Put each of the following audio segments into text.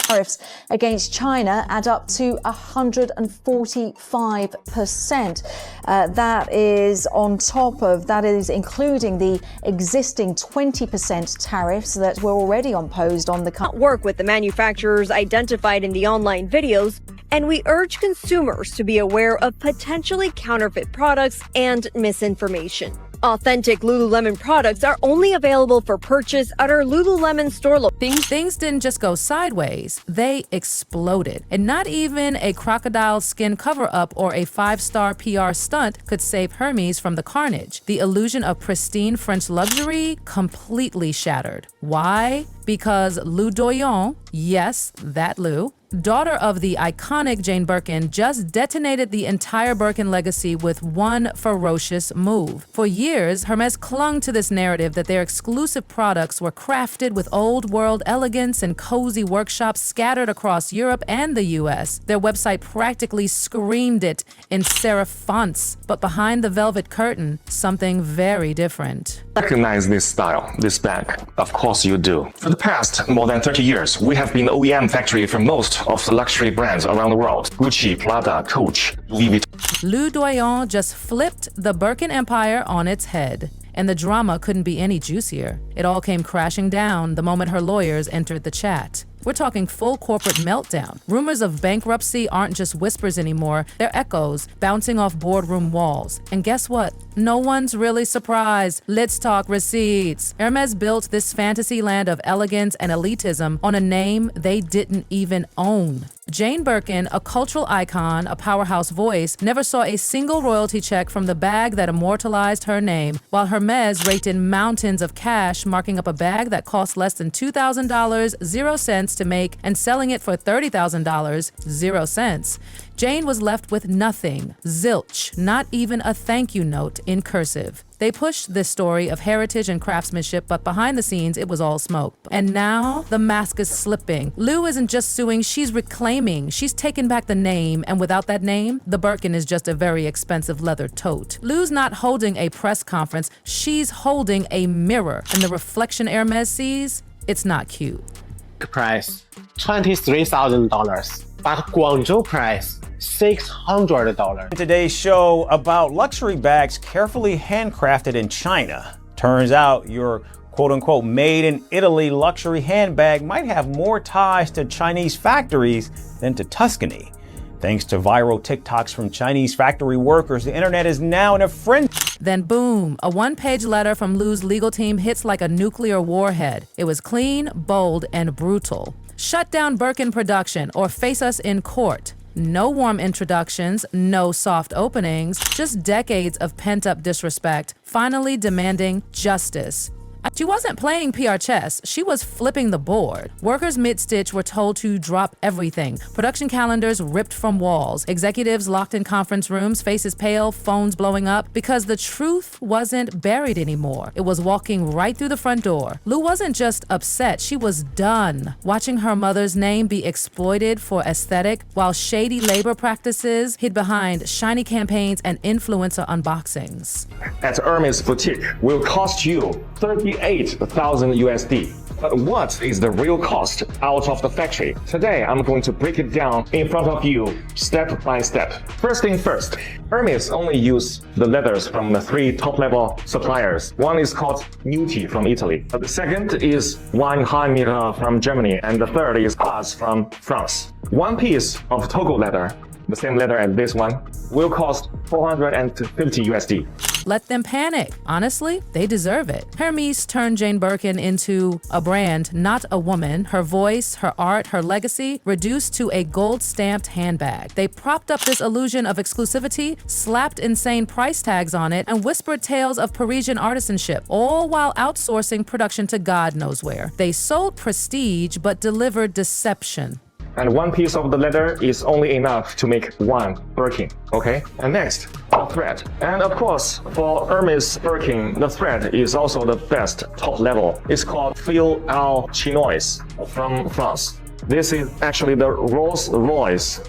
tariffs against China add up to 145%. That is including the existing 20% tariffs that were already imposed on the country. Work with the manufacturers identified in the online videos, and we urge consumers to be aware of potentially counterfeit products and misinformation. Authentic Lululemon products are only available for purchase at our Lululemon store. Things didn't just go sideways, they exploded. And not even a crocodile skin cover-up or a 5-star PR stunt could save Hermès from the carnage. The illusion of pristine French luxury completely shattered. Why? Because Lou Doyon, yes, that Lou, daughter of the iconic Jane Birkin, just detonated the entire Birkin legacy with one ferocious move. For years, Hermès clung to this narrative that their exclusive products were crafted with old-world elegance and cozy workshops scattered across Europe and the US. Their website practically screamed it in serif fonts, but behind the velvet curtain, something very different. Recognize this style, this bag? Of course you do. For the past more than 30 years, we have been the OEM factory for most of the luxury brands around the world. Gucci, Prada, Coach, Louis Vuitton. Lou Doyon just flipped the Birkin empire on its head. And the drama couldn't be any juicier. It all came crashing down the moment her lawyers entered the chat. We're talking full corporate meltdown. Rumors of bankruptcy aren't just whispers anymore, they're echoes bouncing off boardroom walls. And guess what? No one's really surprised. Let's talk receipts. Hermès built this fantasy land of elegance and elitism on a name they didn't even own. Jane Birkin, a cultural icon, a powerhouse voice, never saw a single royalty check from the bag that immortalized her name, while Hermès raked in mountains of cash, marking up a bag that cost less than $2,000, 0 cents to make, and selling it for $30,000, 0 cents. Jane was left with nothing, zilch, not even a thank you note in cursive. They pushed this story of heritage and craftsmanship, but behind the scenes, it was all smoke. And now, the mask is slipping. Lou isn't just suing, she's reclaiming. She's taken back the name, and without that name, the Birkin is just a very expensive leather tote. Lou's not holding a press conference, she's holding a mirror. And the reflection Hermès sees, it's not cute. Price, $23,000. But Guangzhou price, $600. Today's show about luxury bags carefully handcrafted in China. Turns out your quote-unquote made in Italy luxury handbag might have more ties to Chinese factories than to Tuscany. Thanks to viral TikToks from Chinese factory workers, the internet is now in a frenzy. Then boom, a one-page letter from Lou's legal team hits like a nuclear warhead. It was clean, bold, and brutal. Shut down Birkin production or face us in court. No warm introductions, no soft openings, just decades of pent-up disrespect, finally demanding justice. She wasn't playing PR chess, she was flipping the board. Workers mid-stitch were told to drop everything. Production calendars ripped from walls. Executives locked in conference rooms, faces pale, phones blowing up, because the truth wasn't buried anymore. It was walking right through the front door. Lou wasn't just upset, she was done. Watching her mother's name be exploited for aesthetic, while shady labor practices hid behind shiny campaigns and influencer unboxings. At Hermès boutique will cost you 38,000 USD. But what is the real cost out of the factory? Today, I'm going to break it down in front of you, step by step. First thing first, Hermès only use the leathers from the 3 top-level suppliers. One is called Nuti from Italy. The second is Weinheim from Germany, and the third is Haas from France. One piece of Togo leather, the same leather as this one, will cost 450 USD. Let them panic. Honestly, they deserve it. Hermès turned Jane Birkin into a brand, not a woman. Her voice, her art, her legacy reduced to a gold-stamped handbag. They propped up this illusion of exclusivity, slapped insane price tags on it, and whispered tales of Parisian artisanship, all while outsourcing production to God knows where. They sold prestige, but delivered deception. And one piece of the leather is only enough to make one Birkin, okay? And next, the thread. And of course, for Hermès Birkin, the thread is also the best top level. It's called Fil à Chinois from France. This is actually the Rolls Royce.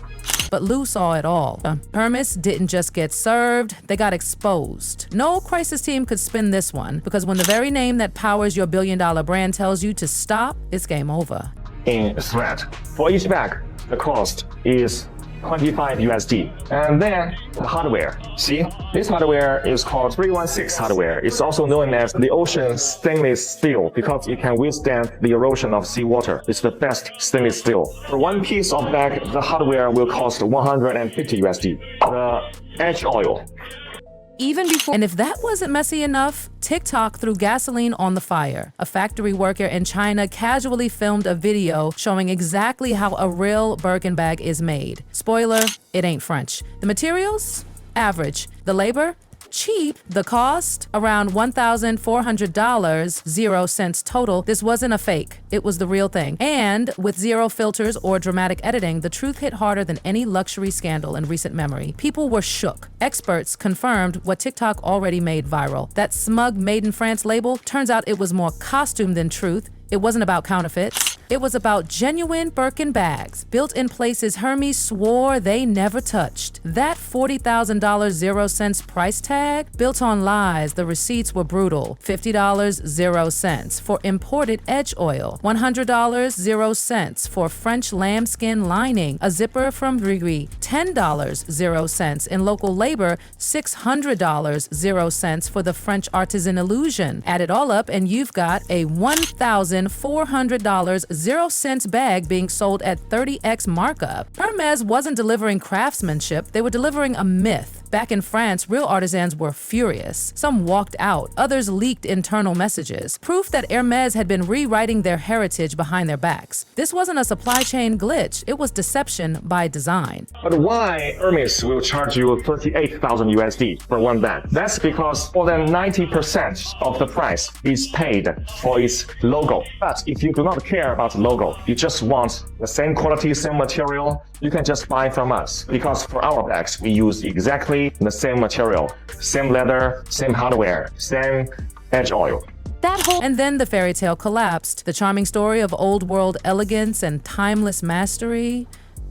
But Lou saw it all. Hermès didn't just get served, they got exposed. No crisis team could spin this one, because when the very name that powers your billion-dollar brand tells you to stop, it's game over. in thread. For each bag, the cost is 25 USD. And then the hardware. See, this hardware is called 316 hardware. It's also known as the ocean stainless steel because it can withstand the erosion of seawater. It's the best stainless steel. For one piece of bag, the hardware will cost 150 USD. The edge oil. Even before, and if that wasn't messy enough, TikTok threw gasoline on the fire. A factory worker in China casually filmed a video showing exactly how a real Birkin bag is made. Spoiler, it ain't French. The materials? Average. The labor? Cheap. The cost? Around $1,400, 0 cents total. This wasn't a fake. It was the real thing. And with zero filters or dramatic editing, the truth hit harder than any luxury scandal in recent memory. People were shook. Experts confirmed what TikTok already made viral. That smug Made in France label, turns out it was more costume than truth. It wasn't about counterfeits. It was about genuine Birkin bags, built in places Hermès swore they never touched. That $40,000 0 cents price tag, built on lies, the receipts were brutal. $50 0 cents for imported edge oil. $100 0 cents for French lambskin lining, a zipper from Riri. $10 0 cents in local labor. $600 0 cents for the French artisan illusion. Add it all up and you've got a $1,400 0 cents bag being sold at 30x markup. Hermès wasn't delivering craftsmanship, they were delivering a myth. Back in France, real artisans were furious. Some walked out, others leaked internal messages, proof that Hermès had been rewriting their heritage behind their backs. This wasn't a supply chain glitch, it was deception by design. But why Hermès will charge you 38,000 USD for one bag? That's because more than 90% of the price is paid for its logo. But if you do not care about the logo, you just want the same quality, same material, you can just buy from us. Because for our bags, we use exactly the same material, same leather, same hardware, same edge oil. And then the fairy tale collapsed. The charming story of old world elegance and timeless mastery,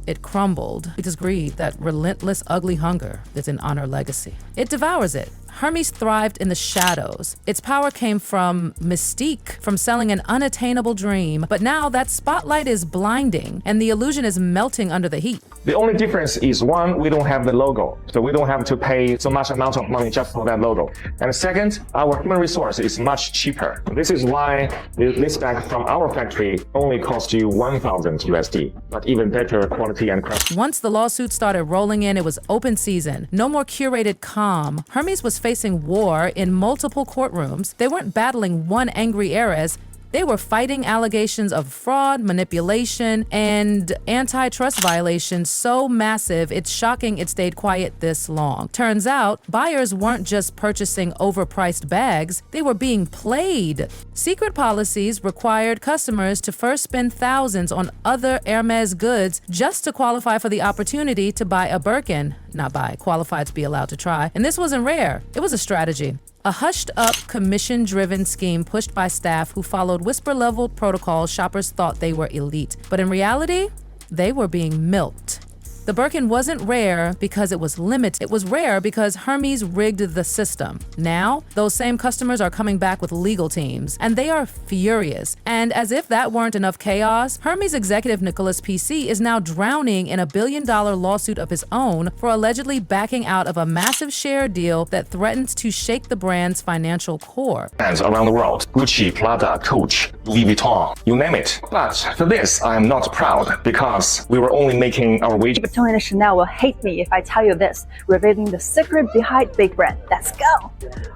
it crumbled because greed, that relentless, ugly hunger, didn't honor legacy. It devours it. Hermès thrived in the shadows. Its power came from mystique, from selling an unattainable dream. But now that spotlight is blinding and the illusion is melting under the heat. The only difference is one, we don't have the logo. So we don't have to pay so much amount of money just for that logo. And second, our human resource is much cheaper. This is why this bag from our factory only cost you 1,000 USD, but even better quality and craft. Once the lawsuits started rolling in, it was open season. No more curated calm. Hermès was facing war in multiple courtrooms. They weren't battling one angry heiress. They were fighting allegations of fraud, manipulation, and antitrust violations so massive, it's shocking it stayed quiet this long. Turns out, buyers weren't just purchasing overpriced bags, they were being played. Secret policies required customers to first spend thousands on other Hermès goods just to qualify for the opportunity to buy a Birkin. Not buy, qualified to be allowed to try. And this wasn't rare, it was a strategy. A hushed-up, commission-driven scheme pushed by staff who followed whisper-level protocols shoppers thought they were elite. But in reality, they were being milked. The Birkin wasn't rare because it was limited. It was rare because Hermès rigged the system. Now, those same customers are coming back with legal teams, and they are furious. And as if that weren't enough chaos, Hermès executive Nicolas P.C. is now drowning in a billion-dollar lawsuit of his own for allegedly backing out of a massive share deal that threatens to shake the brand's financial core. Brands around the world, Gucci, Prada, Coach, Louis Vuitton, you name it. But for this, I am not proud because we were only making our wages. Vuitton and Chanel will hate me if I tell you this, revealing the secret behind big brand. Let's go!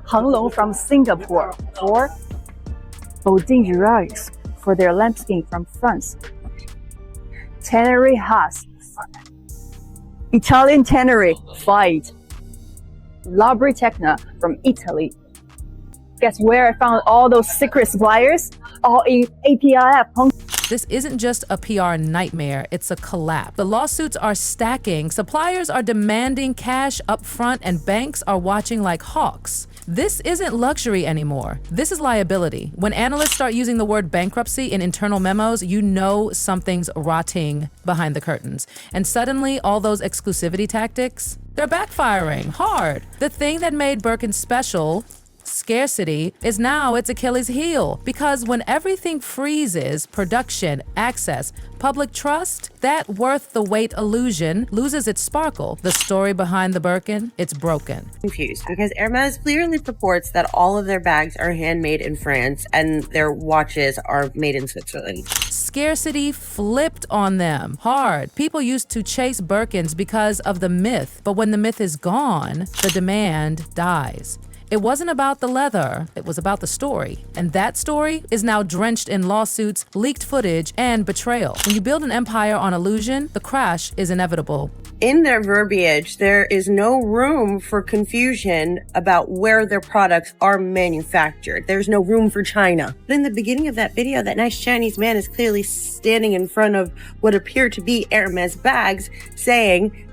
Hang Long from Singapore, or Baudin for their lambskin from France. Tannery Haas, Italian Tannery, Fight. Labri Tecna from Italy. Guess where I found all those secret suppliers? All in APIF. This isn't just a PR nightmare, it's a collapse. The lawsuits are stacking, suppliers are demanding cash up front, and banks are watching like hawks. This isn't luxury anymore. This is liability. When analysts start using the word bankruptcy in internal memos, you know something's rotting behind the curtains. And suddenly, all those exclusivity tactics, they're backfiring hard. The thing that made Birkin special Scarcity is now its Achilles heel, because when everything freezes, production, access, public trust, that worth the wait illusion loses its sparkle. The story behind the Birkin, it's broken. Confused because Hermès clearly purports that all of their bags are handmade in France and their watches are made in Switzerland. Scarcity flipped on them hard. People used to chase Birkins because of the myth, but when the myth is gone, the demand dies. It wasn't about the leather, it was about the story. And that story is now drenched in lawsuits, leaked footage, and betrayal. When you build an empire on illusion, the crash is inevitable. In their verbiage, there is no room for confusion about where their products are manufactured. There's no room for China. But in the beginning of that video, that nice Chinese man is clearly standing in front of what appear to be Hermès bags saying,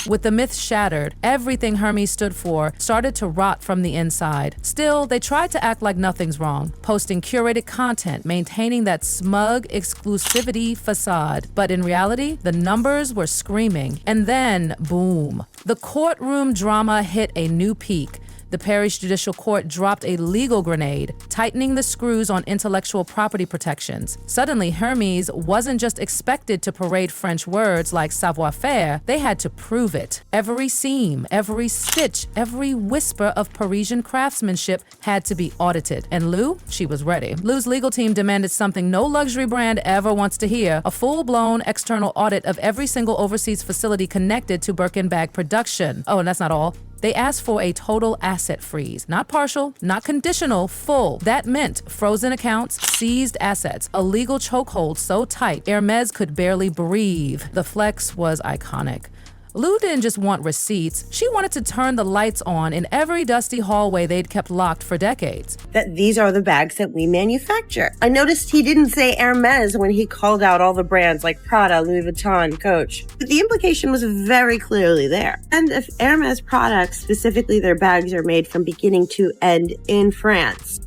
with the myth shattered, everything Hermès stood for started to rot from the inside. Still, they tried to act like nothing's wrong, posting curated content, maintaining that smug exclusivity facade. But in reality, the numbers were screaming. And then, boom, the courtroom drama hit a new peak. The Paris Judicial Court dropped a legal grenade, tightening the screws on intellectual property protections. Suddenly, Hermès wasn't just expected to parade French words like savoir-faire, they had to prove it. Every seam, every stitch, every whisper of Parisian craftsmanship had to be audited. And Lou, she was ready. Lou's legal team demanded something no luxury brand ever wants to hear, a full-blown external audit of every single overseas facility connected to Birkin bag production. Oh, and that's not all. They asked for a total asset freeze, not partial, not conditional, full. That meant frozen accounts, seized assets, a legal chokehold so tight Hermès could barely breathe. The flex was iconic. Lou didn't just want receipts, she wanted to turn the lights on in every dusty hallway they'd kept locked for decades. that these are the bags that we manufacture. I noticed he didn't say Hermès when he called out all the brands like Prada, Louis Vuitton, Coach. But the implication was very clearly there. And if Hermès products, specifically their bags, are made from beginning to end in France.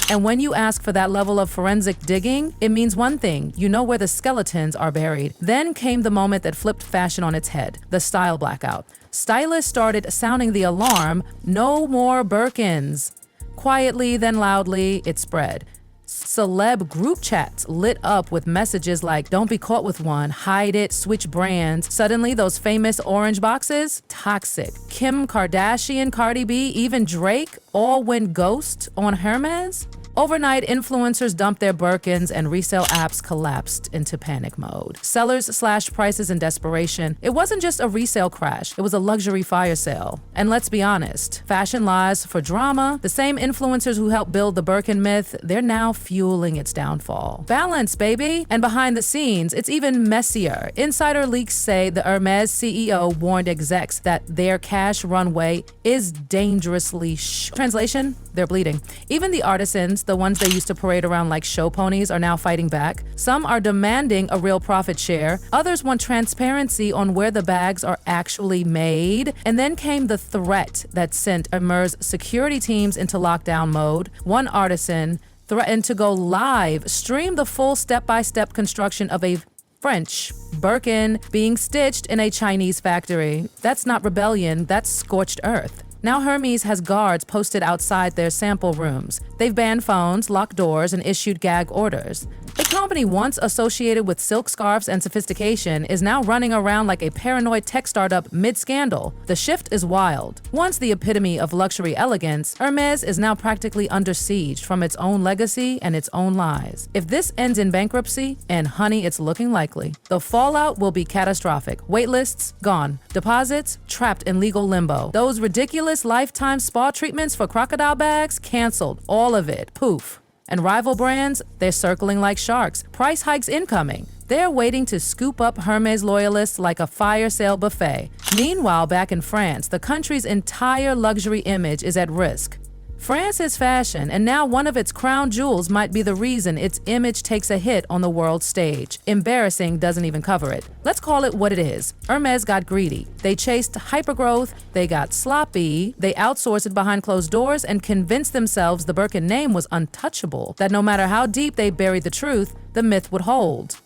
And when you ask for that level of forensic digging, it means one thing: you know where the skeletons are buried. Then came the moment that flipped fashion on its head, the style blackout. Stylists started sounding the alarm: no more Birkins. Quietly, then loudly, it spread. Celeb group chats lit up with messages like, don't be caught with one, hide it, switch brands. Suddenly, those famous orange boxes, toxic. Kim Kardashian, Cardi B, even Drake, all went ghost on Hermès. Overnight, influencers dumped their Birkins and resale apps collapsed into panic mode. Sellers slashed prices in desperation. It wasn't just a resale crash, it was a luxury fire sale. And let's be honest, fashion lies for drama. The same influencers who helped build the Birkin myth, they're now fueling its downfall. Balance, baby! And behind the scenes, it's even messier. Insider leaks say the Hermès CEO warned execs that their cash runway is dangerously short. Translation? They're bleeding. Even the artisans, the ones they used to parade around like show ponies, are now fighting back. Some are demanding a real profit share. Others want transparency on where the bags are actually made. And then came the threat that sent Hermès security teams into lockdown mode. One artisan threatened to go live, stream the full step-by-step construction of a French Birkin being stitched in a Chinese factory. That's not rebellion, that's scorched earth. Now Hermès has guards posted outside their sample rooms. They've banned phones, locked doors, and issued gag orders. A company once associated with silk scarves and sophistication is now running around like a paranoid tech startup mid-scandal. The shift is wild. Once the epitome of luxury elegance, Hermès is now practically under siege from its own legacy and its own lies. If this ends in bankruptcy, and honey, it's looking likely, the fallout will be catastrophic. Waitlists, gone. Deposits, trapped in legal limbo. Those ridiculous lifetime spa treatments for crocodile bags, canceled. All of it. Poof. And rival brands, they're circling like sharks. Price hikes incoming. They're waiting to scoop up Hermès loyalists like a fire sale buffet. Meanwhile, back in France, the country's entire luxury image is at risk. France is fashion, and now one of its crown jewels might be the reason its image takes a hit on the world stage. Embarrassing doesn't even cover it. Let's call it what it is. Hermès got greedy. They chased hypergrowth, they got sloppy, they outsourced it behind closed doors and convinced themselves the Birkin name was untouchable, that no matter how deep they buried the truth, the myth would hold.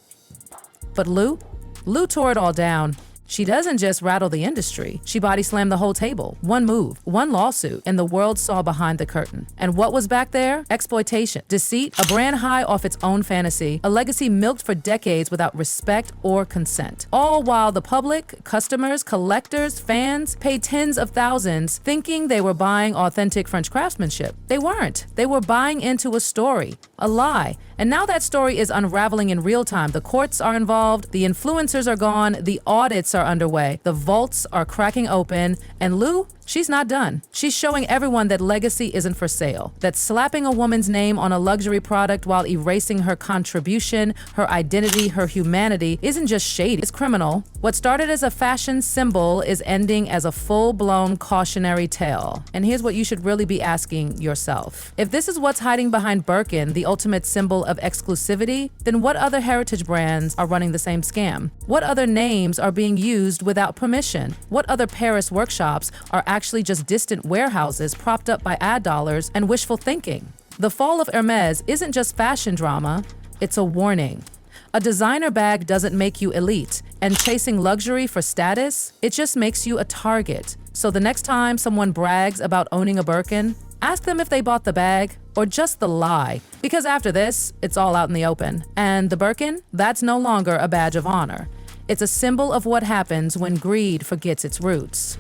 But Lou tore it all down. She doesn't just rattle the industry, she body slammed the whole table. One move, one lawsuit, and the world saw behind the curtain. And what was back there? Exploitation, deceit, a brand high off its own fantasy, a legacy milked for decades without respect or consent. All while the public, customers, collectors, fans paid tens of thousands thinking they were buying authentic French craftsmanship. They weren't. They were buying into a story, a lie. And now that story is unraveling in real time. The courts are involved, the influencers are gone, the audits are underway, the vaults are cracking open, and Lou, she's not done. She's showing everyone that legacy isn't for sale, that slapping a woman's name on a luxury product while erasing her contribution, her identity, her humanity isn't just shady, it's criminal. What started as a fashion symbol is ending as a full-blown cautionary tale. And here's what you should really be asking yourself. If this is what's hiding behind Birkin, the ultimate symbol of exclusivity, then what other heritage brands are running the same scam? What other names are being used without permission? What other Paris workshops are actually just distant warehouses propped up by ad dollars and wishful thinking? The fall of Hermès isn't just fashion drama, it's a warning. A designer bag doesn't make you elite, and chasing luxury for status, it just makes you a target. So the next time someone brags about owning a Birkin, ask them if they bought the bag or just the lie. Because after this, it's all out in the open. And the Birkin, that's no longer a badge of honor. It's a symbol of what happens when greed forgets its roots.